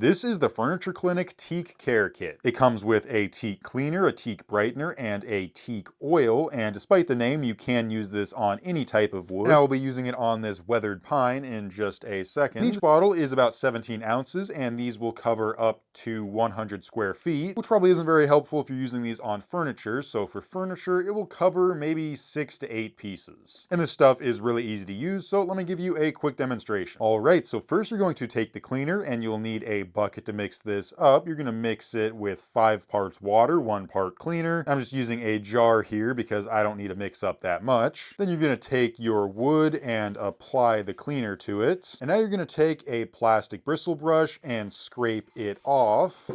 This is the Furniture Clinic Teak Care Kit. It comes with a teak cleaner, a teak brightener, and a teak oil, and despite the name, you can use this on any type of wood. And I will be using it on this weathered pine in just a second. Each bottle is about 17 ounces, and these will cover up to 100 square feet, which probably isn't very helpful if you're using these on furniture. So for furniture, it will cover maybe 6 to 8 pieces. And this stuff is really easy to use, so let me give you a quick demonstration. All right, so first you're going to take the cleaner, and you'll need a bucket to mix this up. You're gonna mix it with 5 parts water, 1 part cleaner. I'm just using a jar here because I don't need to mix up that much. Then you're gonna take your wood and apply the cleaner to it. And now you're gonna take a plastic bristle brush and scrape it off.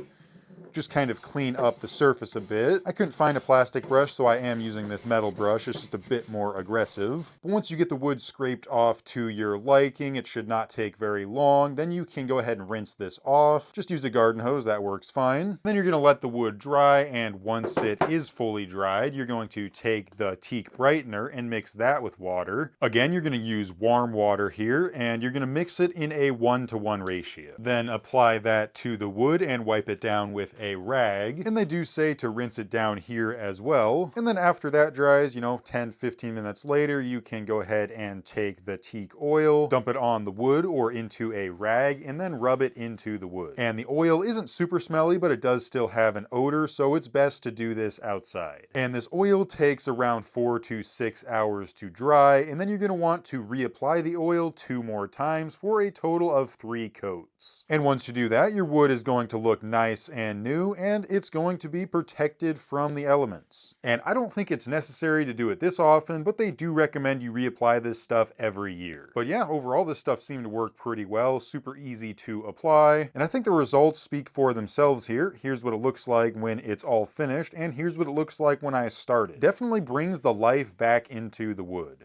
Just kind of clean up the surface a bit. I couldn't find a plastic brush, so I am using this metal brush. It's just a bit more aggressive. But once you get the wood scraped off to your liking, it should not take very long. Then you can go ahead and rinse this off. Just use a garden hose, that works fine. Then you're gonna let the wood dry, and once it is fully dried, you're going to take the teak brightener and mix that with water. Again, you're gonna use warm water here, and you're gonna mix it in a 1-to-1 ratio. Then apply that to the wood and wipe it down with a rag, and they do say to rinse it down here as well. And then after that dries, 10-15 minutes later, you can go ahead and take the teak oil, dump it on the wood or into a rag, and then rub it into the wood. And the oil isn't super smelly, but it does still have an odor, so it's best to do this outside. And this oil takes around 4 to 6 hours to dry, and then you're going to want to reapply the oil 2 more times for a total of 3 coats. And once you do that, your wood is going to look nice and new, and it's going to be protected from the elements. And I don't think it's necessary to do it this often, but they do recommend you reapply this stuff every year. But yeah, overall this stuff seemed to work pretty well, super easy to apply, and I think the results speak for themselves here. Here's what it looks like when it's all finished, and here's what it looks like when I started. Definitely brings the life back into the wood.